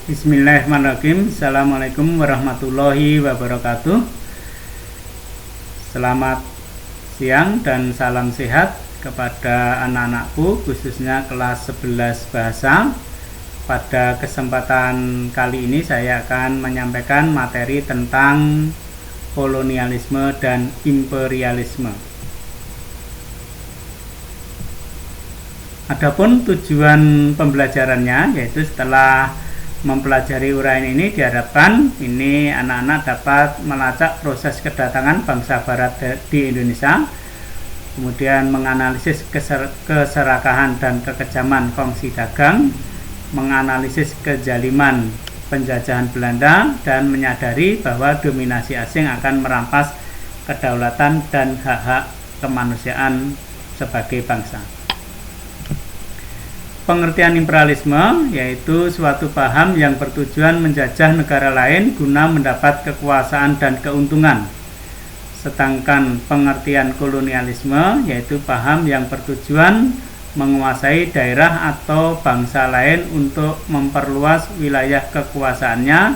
Bismillahirrahmanirrahim. Assalamualaikum warahmatullahi wabarakatuh. Selamat siang dan salam sehat kepada anak-anakku, khususnya kelas 11 bahasa. Pada kesempatan kali ini saya akan menyampaikan materi tentang kolonialisme dan imperialisme. Adapun tujuan pembelajarannya, yaitu setelah mempelajari uraian ini diharapkan ini anak-anak dapat melacak proses kedatangan bangsa barat di Indonesia, kemudian menganalisis keserakahan dan kekejaman kongsi dagang, menganalisis kezaliman penjajahan Belanda, dan menyadari bahwa dominasi asing akan merampas kedaulatan dan hak-hak kemanusiaan sebagai bangsa. Pengertian imperialisme yaitu suatu paham yang bertujuan menjajah negara lain guna mendapat kekuasaan dan keuntungan. Sedangkan pengertian kolonialisme yaitu paham yang bertujuan menguasai daerah atau bangsa lain untuk memperluas wilayah kekuasaannya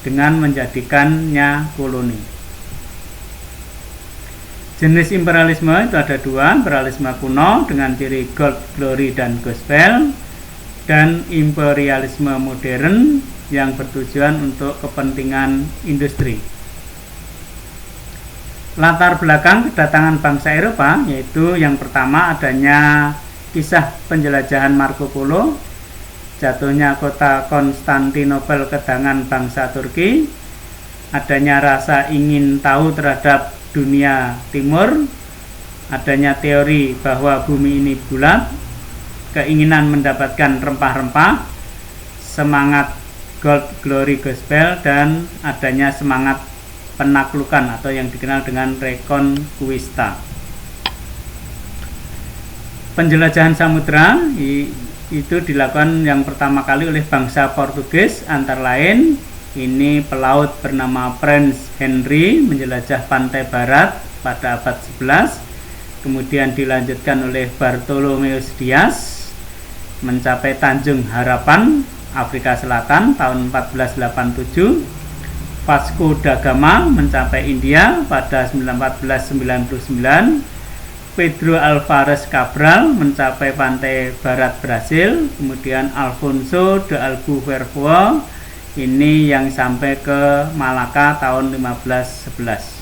dengan menjadikannya koloni. Jenis imperialisme itu ada dua, imperialisme kuno dengan ciri gold, glory, dan gospel, dan imperialisme modern yang bertujuan untuk kepentingan industri. Latar belakang kedatangan bangsa Eropa yaitu yang pertama adanya kisah penjelajahan Marco Polo, jatuhnya kota Konstantinopel ke tangan bangsa Turki, adanya rasa ingin tahu terhadap dunia timur, adanya teori bahwa bumi ini bulat, keinginan mendapatkan rempah-rempah, semangat gold, glory, gospel, dan adanya semangat penaklukan atau yang dikenal dengan reconquista. Penjelajahan samudra itu dilakukan yang pertama kali oleh bangsa Portugis, antara lain ini pelaut bernama Prince Henry menjelajah pantai barat pada abad 11, kemudian dilanjutkan oleh Bartolomeus Dias mencapai Tanjung Harapan, Afrika Selatan tahun 1487, Vasco da Gama mencapai India pada 1499, Pedro Alvarez Cabral mencapai pantai barat Brasil, kemudian Alfonso de Albuquerque ini yang sampai ke Malaka tahun 1511.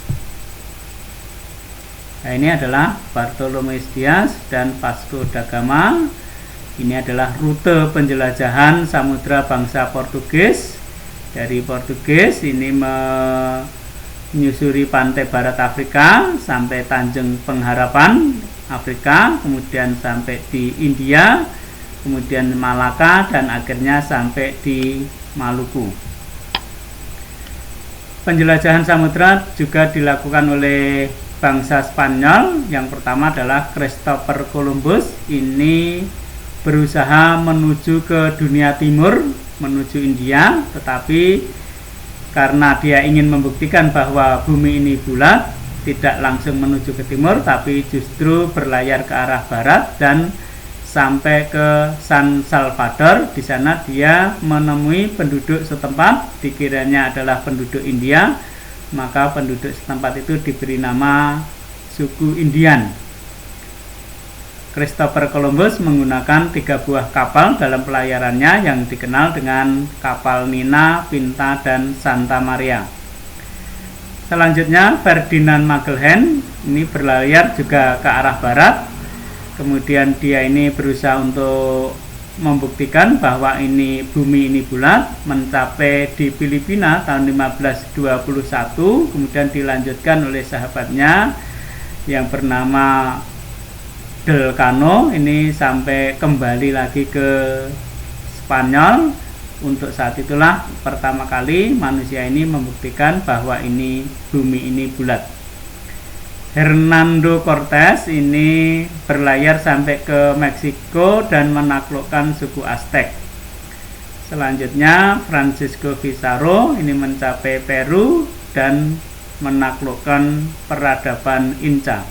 Nah, ini adalah Bartolomeus Dias dan Vasco da Gama. Ini adalah rute penjelajahan samudra bangsa Portugis. Dari Portugis ini menyusuri pantai barat Afrika sampai Tanjung Pengharapan Afrika, kemudian sampai di India, kemudian Malaka, dan akhirnya sampai di Maluku. Penjelajahan samudra juga dilakukan oleh bangsa Spanyol. Yang pertama adalah Christopher Columbus. Ini berusaha menuju ke dunia timur, menuju India, tetapi karena dia ingin membuktikan bahwa bumi ini bulat, tidak langsung menuju ke timur, tapi justru berlayar ke arah barat dan sampai ke San Salvador. Di sana dia menemui penduduk setempat, dikiranya adalah penduduk India, maka penduduk setempat itu diberi nama suku Indian. Christopher Columbus menggunakan 3 buah kapal dalam pelayarannya yang dikenal dengan kapal Nina, Pinta, dan Santa Maria. Selanjutnya Ferdinand Magellan ini berlayar juga ke arah barat. Kemudian dia ini berusaha untuk membuktikan bahwa bumi ini bulat, mencapai di Filipina tahun 1521, kemudian dilanjutkan oleh sahabatnya yang bernama Del Cano, ini sampai kembali lagi ke Spanyol. Untuk saat itulah pertama kali manusia ini membuktikan bahwa bumi ini bulat. Hernando Cortés ini berlayar sampai ke Meksiko dan menaklukkan suku Aztec. Selanjutnya Francisco Pizarro ini mencapai Peru dan menaklukkan peradaban Inca.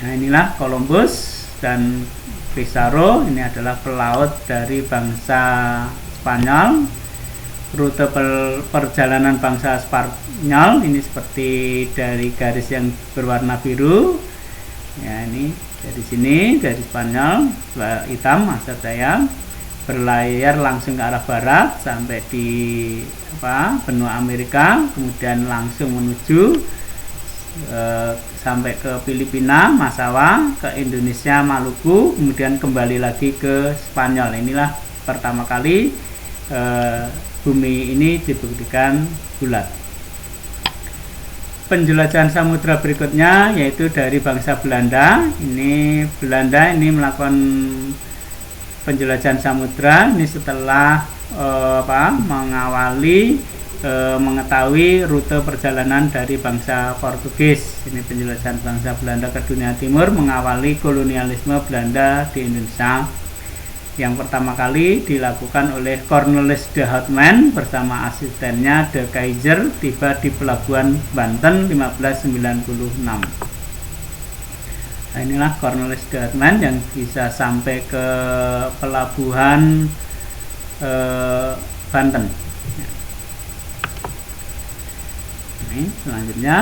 Nah, inilah Columbus dan Pizarro, ini adalah pelaut dari bangsa Spanyol. Rute perjalanan bangsa Spanyol ini seperti dari garis yang berwarna biru. Ya, ini dari sini, dari Spanyol hitam maksud saya, berlayar langsung ke arah barat sampai di benua Amerika, kemudian langsung menuju sampai ke Filipina, Masawa, ke Indonesia, Maluku, kemudian kembali lagi ke Spanyol. Inilah pertama kali bumi ini dibuktikan bulat. Penjelajahan samudra berikutnya yaitu dari bangsa Belanda. Belanda ini melakukan penjelajahan samudra ini setelah mengetahui rute perjalanan dari bangsa Portugis. Ini penjelajahan bangsa Belanda ke dunia timur mengawali kolonialisme Belanda di Indonesia. Yang pertama kali dilakukan oleh Cornelis de Houtman bersama asistennya De Keyser, tiba di pelabuhan Banten 1596. Nah, inilah Cornelis de Houtman yang bisa sampai ke pelabuhan Banten. Ini selanjutnya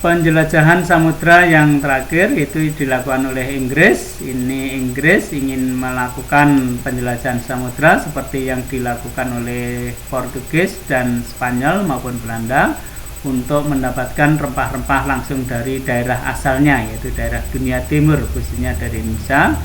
penjelajahan samudra yang terakhir itu dilakukan oleh Inggris. Ini Inggris ingin melakukan penjelajahan samudra seperti yang dilakukan oleh Portugis dan Spanyol maupun Belanda untuk mendapatkan rempah-rempah langsung dari daerah asalnya, yaitu daerah dunia timur, khususnya dari Indonesia.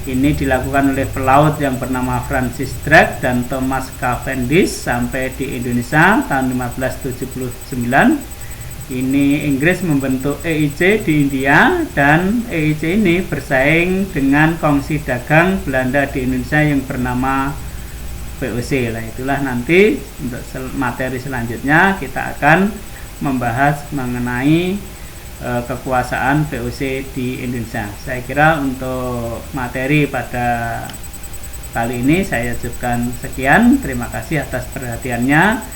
Ini dilakukan oleh pelaut yang bernama Francis Drake dan Thomas Cavendish sampai di Indonesia tahun 1579. Ini Inggris membentuk EIC di India, dan EIC ini bersaing dengan kongsi dagang Belanda di Indonesia yang bernama VOC. Lah itulah nanti untuk materi selanjutnya kita akan membahas mengenai kekuasaan VOC di Indonesia. Saya kira untuk materi pada kali ini saya cukupkan sekian. Terima kasih atas perhatiannya.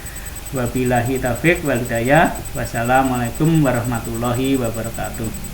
Wabillahi taufiq wal hidayah. Wassalamualaikum warahmatullahi wabarakatuh.